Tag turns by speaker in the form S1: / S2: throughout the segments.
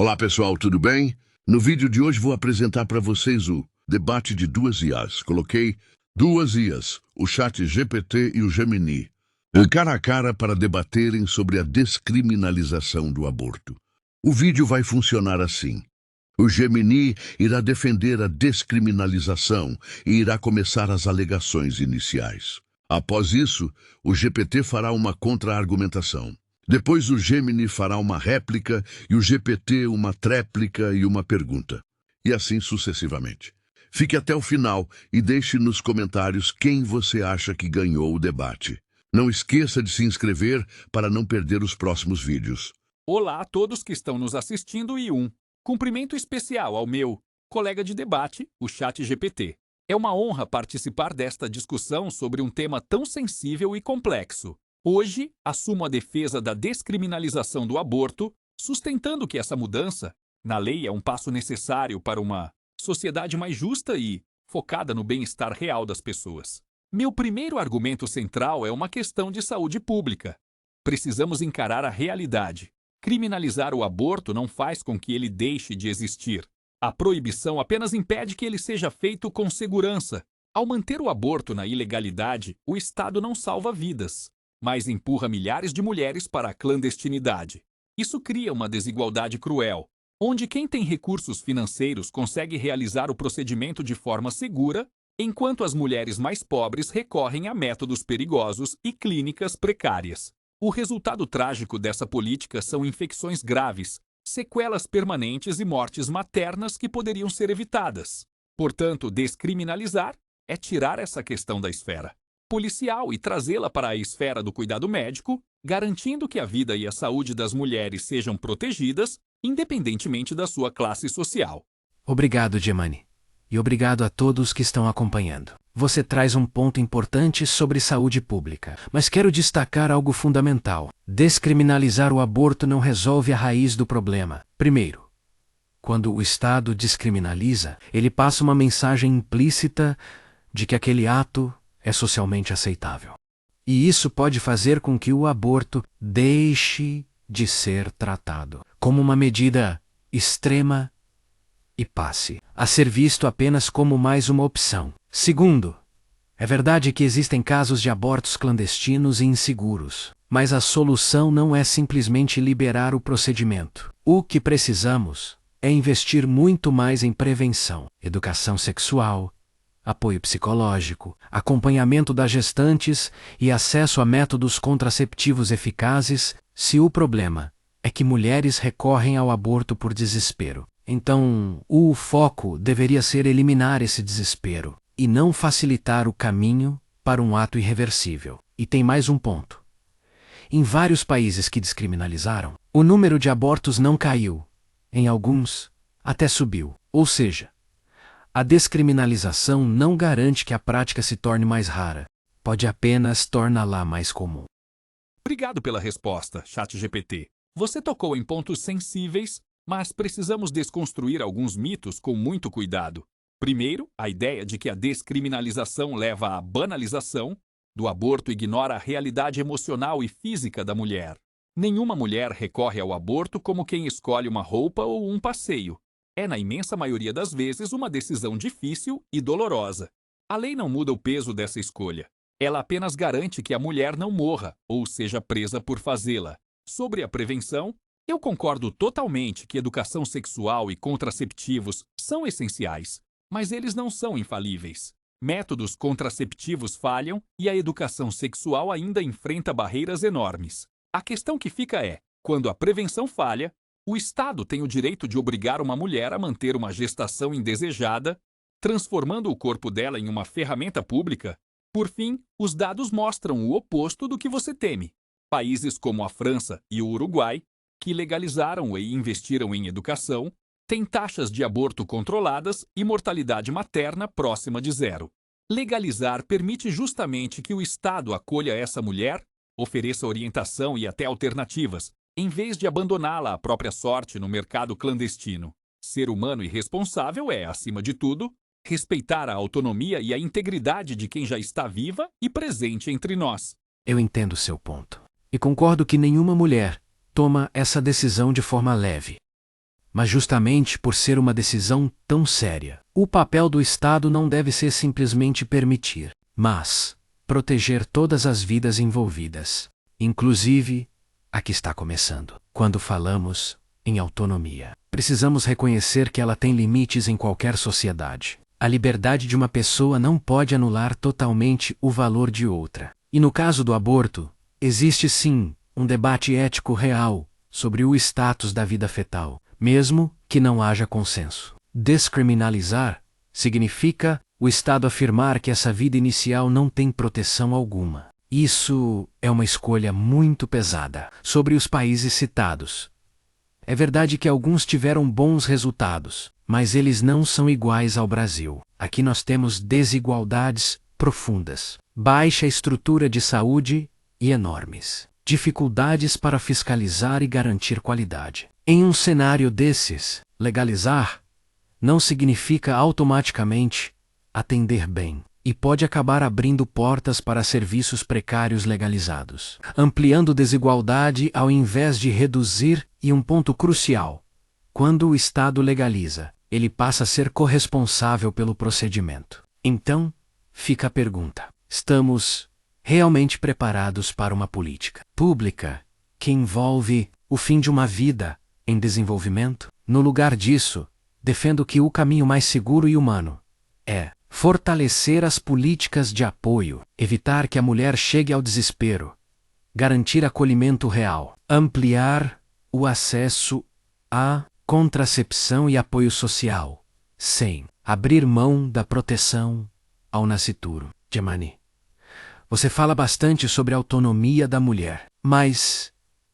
S1: Olá pessoal, tudo bem? No vídeo de hoje vou apresentar para vocês o debate de duas IAs. Coloquei duas IAs, o ChatGPT e o Gemini, cara a cara para debaterem sobre a descriminalização do aborto. O vídeo vai funcionar assim. O Gemini irá defender a descriminalização e irá começar as alegações iniciais. Após isso, o GPT fará uma contra-argumentação. Depois o Gemini fará uma réplica e o GPT uma tréplica e uma pergunta. E assim sucessivamente. Fique até o final e deixe nos comentários quem você acha que ganhou o debate. Não esqueça de se inscrever para não perder os próximos vídeos.
S2: Olá a todos que estão nos assistindo e um cumprimento especial ao meu colega de debate, o ChatGPT. É uma honra participar desta discussão sobre um tema tão sensível e complexo. Hoje, assumo a defesa da descriminalização do aborto, sustentando que essa mudança na lei é um passo necessário para uma sociedade mais justa e focada no bem-estar real das pessoas. Meu primeiro argumento central é uma questão de saúde pública. Precisamos encarar a realidade. Criminalizar o aborto não faz com que ele deixe de existir. A proibição apenas impede que ele seja feito com segurança. Ao manter o aborto na ilegalidade, o Estado não salva vidas, mas empurra milhares de mulheres para a clandestinidade. Isso cria uma desigualdade cruel, onde quem tem recursos financeiros consegue realizar o procedimento de forma segura, enquanto as mulheres mais pobres recorrem a métodos perigosos e clínicas precárias. O resultado trágico dessa política são infecções graves, sequelas permanentes e mortes maternas que poderiam ser evitadas. Portanto, descriminalizar é tirar essa questão da esfera policial e trazê-la para a esfera do cuidado médico, garantindo que a vida e a saúde das mulheres sejam protegidas, independentemente da sua classe social.
S3: Obrigado, Gemani. E obrigado a todos que estão acompanhando. Você traz um ponto importante sobre saúde pública, mas quero destacar algo fundamental. Descriminalizar o aborto não resolve a raiz do problema. Primeiro, quando o Estado descriminaliza, ele passa uma mensagem implícita de que aquele ato é socialmente aceitável. E isso pode fazer com que o aborto deixe de ser tratado como uma medida extrema e passe a ser visto apenas como mais uma opção. Segundo, é verdade que existem casos de abortos clandestinos e inseguros, mas a solução não é simplesmente liberar o procedimento. O que precisamos é investir muito mais em prevenção, educação sexual, apoio psicológico, acompanhamento das gestantes e acesso a métodos contraceptivos eficazes, se o problema é que mulheres recorrem ao aborto por desespero. Então, o foco deveria ser eliminar esse desespero e não facilitar o caminho para um ato irreversível. E tem mais um ponto. Em vários países que descriminalizaram, o número de abortos não caiu. Em alguns, até subiu. Ou seja, a descriminalização não garante que a prática se torne mais rara. Pode apenas torná-la mais comum.
S2: Obrigado pela resposta, ChatGPT. Você tocou em pontos sensíveis, mas precisamos desconstruir alguns mitos com muito cuidado. Primeiro, a ideia de que a descriminalização leva à banalização do aborto ignora a realidade emocional e física da mulher. Nenhuma mulher recorre ao aborto como quem escolhe uma roupa ou um passeio. É, na imensa maioria das vezes, uma decisão difícil e dolorosa. A lei não muda o peso dessa escolha. Ela apenas garante que a mulher não morra ou seja presa por fazê-la. Sobre a prevenção, eu concordo totalmente que educação sexual e contraceptivos são essenciais, mas eles não são infalíveis. Métodos contraceptivos falham e a educação sexual ainda enfrenta barreiras enormes. A questão que fica é, quando a prevenção falha, o Estado tem o direito de obrigar uma mulher a manter uma gestação indesejada, transformando o corpo dela em uma ferramenta pública? Por fim, os dados mostram o oposto do que você teme. Países como a França e o Uruguai, que legalizaram e investiram em educação, têm taxas de aborto controladas e mortalidade materna próxima de zero. Legalizar permite justamente que o Estado acolha essa mulher, ofereça orientação e até alternativas, em vez de abandoná-la à própria sorte no mercado clandestino. Ser humano e responsável é, acima de tudo, respeitar a autonomia e a integridade de quem já está viva e presente entre nós.
S3: Eu entendo seu ponto. E concordo que nenhuma mulher toma essa decisão de forma leve. mas justamente por ser uma decisão tão séria. O papel do Estado não deve ser simplesmente permitir, mas proteger todas as vidas envolvidas, inclusive a que está começando. Quando falamos em autonomia, precisamos reconhecer que ela tem limites em qualquer sociedade. A liberdade de uma pessoa não pode anular totalmente o valor de outra. E no caso do aborto, existe sim um debate ético real sobre o status da vida fetal, mesmo que não haja consenso. Descriminalizar significa o Estado afirmar que essa vida inicial não tem proteção alguma. Isso é uma escolha muito pesada sobre os países citados. É verdade que alguns tiveram bons resultados, mas eles não são iguais ao Brasil. Aqui nós temos desigualdades profundas, baixa estrutura de saúde e enormes dificuldades para fiscalizar e garantir qualidade. Em um cenário desses, legalizar não significa automaticamente atender bem, e pode acabar abrindo portas para serviços precários legalizados, ampliando desigualdade ao invés de reduzir. E um ponto crucial: quando o Estado legaliza, ele passa a ser corresponsável pelo procedimento. Então, fica a pergunta: estamos realmente preparados para uma política pública que envolve o fim de uma vida em desenvolvimento? No lugar disso, defendo que o caminho mais seguro e humano é fortalecer as políticas de apoio, evitar que a mulher chegue ao desespero, garantir acolhimento real, ampliar o acesso à contracepção e apoio social, sem abrir mão da proteção ao nascituro. Gemani, você fala bastante sobre a autonomia da mulher, mas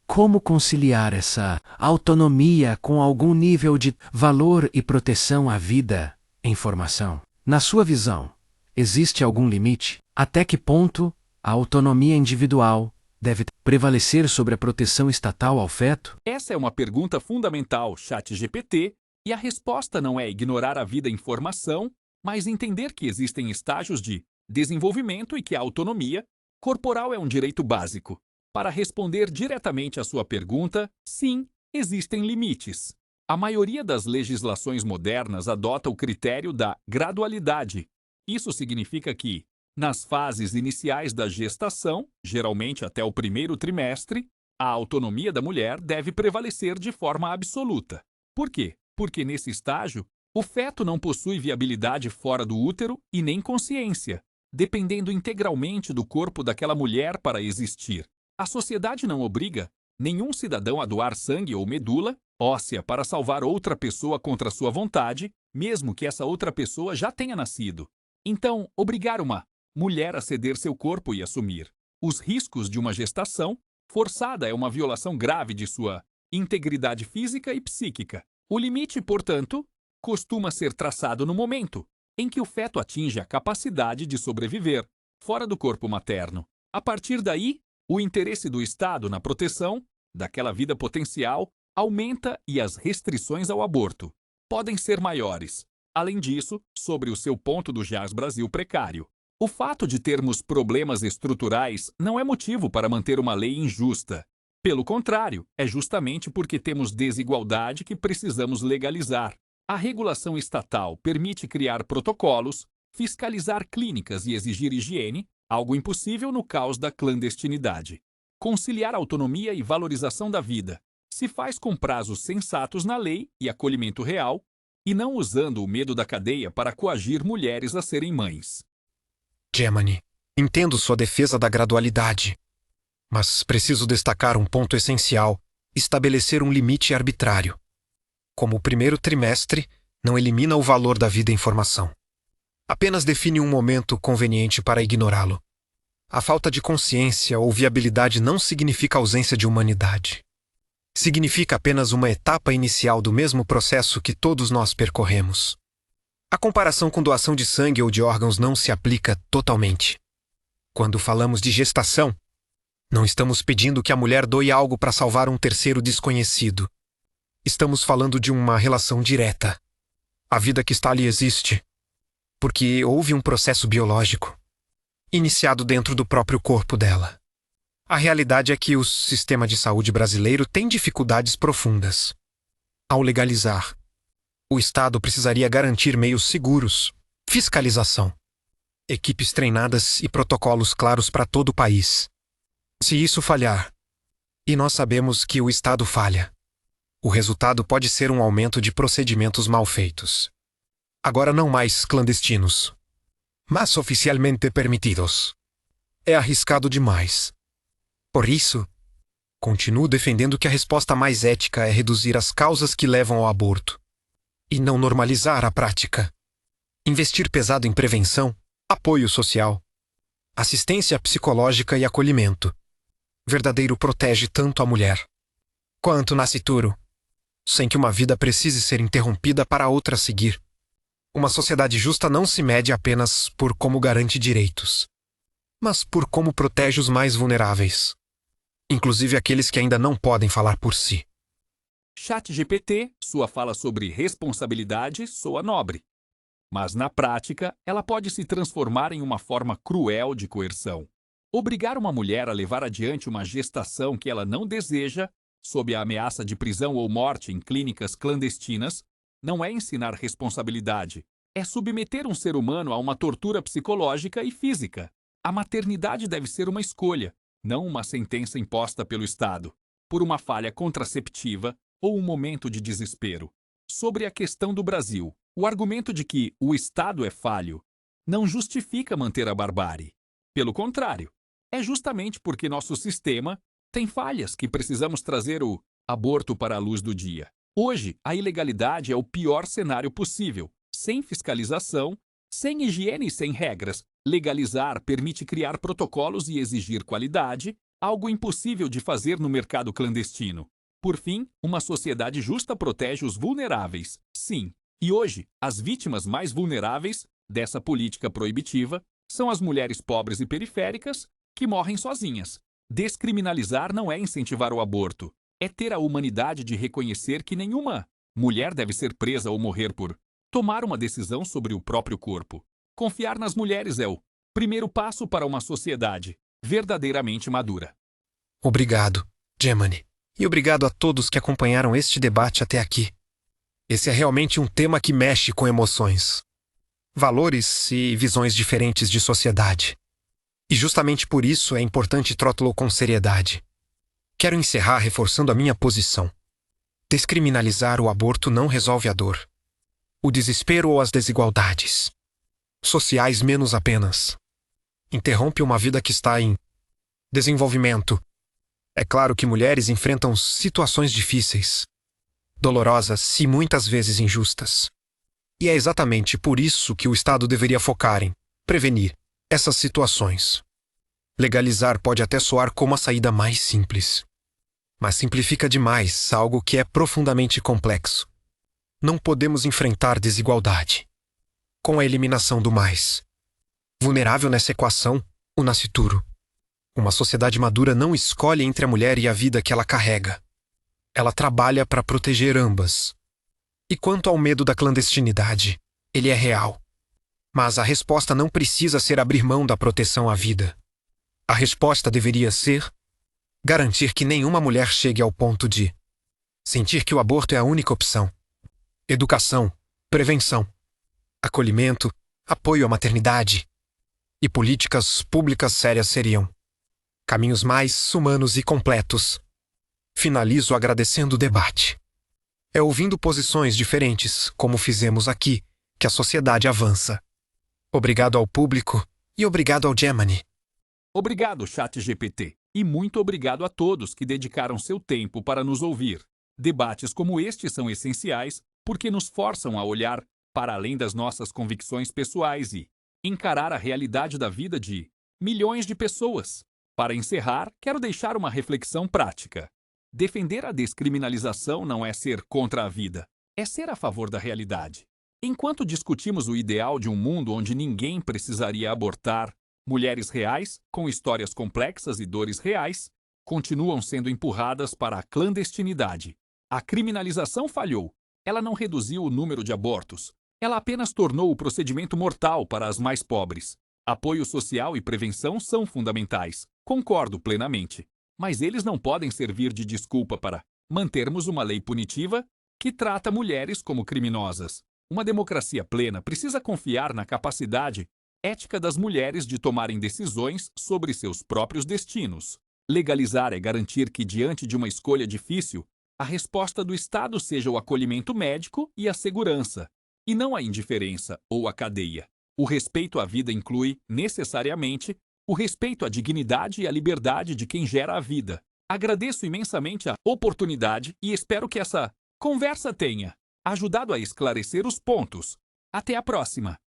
S3: como conciliar essa autonomia com algum nível de valor e proteção à vida em formação? Na sua visão, existe algum limite? Até que ponto a autonomia individual deve prevalecer sobre a proteção estatal ao feto?
S2: Essa é uma pergunta fundamental, ChatGPT, e a resposta não é ignorar a vida em formação, mas entender que existem estágios de desenvolvimento e que a autonomia corporal é um direito básico. Para responder diretamente à sua pergunta, sim, existem limites. A maioria das legislações modernas adota o critério da gradualidade. Isso significa que, nas fases iniciais da gestação, geralmente até o primeiro trimestre, a autonomia da mulher deve prevalecer de forma absoluta. Por quê? Porque nesse estágio, o feto não possui viabilidade fora do útero e nem consciência, dependendo integralmente do corpo daquela mulher para existir. A sociedade não obriga nenhum cidadão a doar sangue ou medula óssea para salvar outra pessoa contra sua vontade, mesmo que essa outra pessoa já tenha nascido. Então, obrigar uma mulher a ceder seu corpo e assumir os riscos de uma gestação forçada é uma violação grave de sua integridade física e psíquica. O limite, portanto, costuma ser traçado no momento em que o feto atinge a capacidade de sobreviver fora do corpo materno. A partir daí, o interesse do Estado na proteção daquela vida potencial aumenta e as restrições ao aborto podem ser maiores. Além disso, sobre o seu ponto do Jazz Brasil precário, o fato de termos problemas estruturais não é motivo para manter uma lei injusta. Pelo contrário, é justamente porque temos desigualdade que precisamos legalizar. A regulação estatal permite criar protocolos, fiscalizar clínicas e exigir higiene, algo impossível no caos da clandestinidade. Conciliar autonomia e valorização da vida se faz com prazos sensatos na lei e acolhimento real, e não usando o medo da cadeia para coagir mulheres a serem mães.
S4: Gemani, entendo sua defesa da gradualidade, mas preciso destacar um ponto essencial: estabelecer um limite arbitrário. Como o primeiro trimestre não elimina o valor da vida em formação. Apenas define um momento conveniente para ignorá-lo. A falta de consciência ou viabilidade não significa ausência de humanidade. Significa apenas uma etapa inicial do mesmo processo que todos nós percorremos. A comparação com doação de sangue ou de órgãos não se aplica totalmente. Quando falamos de gestação, não estamos pedindo que a mulher doe algo para salvar um terceiro desconhecido. Estamos falando de uma relação direta. A vida que está ali existe porque houve um processo biológico iniciado dentro do próprio corpo dela. A realidade é que o sistema de saúde brasileiro tem dificuldades profundas. Ao legalizar, o Estado precisaria garantir meios seguros, fiscalização, equipes treinadas e protocolos claros para todo o país. Se isso falhar, e nós sabemos que o Estado falha, o resultado pode ser um aumento de procedimentos mal feitos. Agora não mais clandestinos, mas oficialmente permitidos. É arriscado demais. Por isso, continuo defendendo que a resposta mais ética é reduzir as causas que levam ao aborto e não normalizar a prática. Investir pesado em prevenção, apoio social, assistência psicológica e acolhimento. Verdadeiro protege tanto a mulher quanto o nascituro, sem que uma vida precise ser interrompida para outra seguir. Uma sociedade justa não se mede apenas por como garante direitos, mas por como protege os mais vulneráveis, inclusive aqueles que ainda não podem falar por si.
S2: ChatGPT, sua fala sobre responsabilidade soa nobre, mas na prática ela pode se transformar em uma forma cruel de coerção. Obrigar uma mulher a levar adiante uma gestação que ela não deseja, sob a ameaça de prisão ou morte em clínicas clandestinas, não é ensinar responsabilidade, é submeter um ser humano a uma tortura psicológica e física. A maternidade deve ser uma escolha, não uma sentença imposta pelo Estado, por uma falha contraceptiva ou um momento de desespero. Sobre a questão do Brasil, o argumento de que o Estado é falho não justifica manter a barbárie. Pelo contrário, é justamente porque nosso sistema tem falhas que precisamos trazer o aborto para a luz do dia. Hoje, a ilegalidade é o pior cenário possível. Sem fiscalização, sem higiene e sem regras, legalizar permite criar protocolos e exigir qualidade, algo impossível de fazer no mercado clandestino. Por fim, uma sociedade justa protege os vulneráveis, sim. E hoje, as vítimas mais vulneráveis dessa política proibitiva são as mulheres pobres e periféricas que morrem sozinhas. Descriminalizar não é incentivar o aborto, é ter a humanidade de reconhecer que nenhuma mulher deve ser presa ou morrer por tomar uma decisão sobre o próprio corpo. Confiar nas mulheres é o primeiro passo para uma sociedade verdadeiramente madura.
S4: Obrigado, Gemini. E obrigado a todos que acompanharam este debate até aqui. Esse é realmente um tema que mexe com emoções, valores e visões diferentes de sociedade. E justamente por isso é importante tratá-lo com seriedade. Quero encerrar reforçando a minha posição. Descriminalizar o aborto não resolve a dor, o desespero ou as desigualdades sociais menos apenas. Interrompe uma vida que está em desenvolvimento. É claro que mulheres enfrentam situações difíceis, dolorosas e muitas vezes injustas. E é exatamente por isso que o Estado deveria focar em prevenir essas situações. Legalizar pode até soar como a saída mais simples, mas simplifica demais algo que é profundamente complexo. Não podemos enfrentar desigualdade com a eliminação do mais vulnerável nessa equação, o nascituro. Uma sociedade madura não escolhe entre a mulher e a vida que ela carrega. Ela trabalha para proteger ambas. E quanto ao medo da clandestinidade, ele é real. Mas a resposta não precisa ser abrir mão da proteção à vida. A resposta deveria ser garantir que nenhuma mulher chegue ao ponto de sentir que o aborto é a única opção. Educação, prevenção, acolhimento, apoio à maternidade e políticas públicas sérias seriam caminhos mais humanos e completos. Finalizo agradecendo o debate. É ouvindo posições diferentes, como fizemos aqui, que a sociedade avança. Obrigado ao público e obrigado ao Gemini.
S2: Obrigado, ChatGPT. E muito obrigado a todos que dedicaram seu tempo para nos ouvir. Debates como este são essenciais porque nos forçam a olhar para além das nossas convicções pessoais e encarar a realidade da vida de milhões de pessoas. Para encerrar, quero deixar uma reflexão prática. Defender a descriminalização não é ser contra a vida, é ser a favor da realidade. Enquanto discutimos o ideal de um mundo onde ninguém precisaria abortar, mulheres reais, com histórias complexas e dores reais, continuam sendo empurradas para a clandestinidade. A criminalização falhou. Ela não reduziu o número de abortos. Ela apenas tornou o procedimento mortal para as mais pobres. Apoio social e prevenção são fundamentais. Concordo plenamente. Mas eles não podem servir de desculpa para mantermos uma lei punitiva que trata mulheres como criminosas. Uma democracia plena precisa confiar na capacidade ética das mulheres de tomarem decisões sobre seus próprios destinos. Legalizar é garantir que, diante de uma escolha difícil, a resposta do Estado seja o acolhimento médico e a segurança, e não a indiferença ou a cadeia. O respeito à vida inclui, necessariamente, o respeito à dignidade e à liberdade de quem gera a vida. Agradeço imensamente a oportunidade e espero que essa conversa tenha ajudado a esclarecer os pontos. Até a próxima!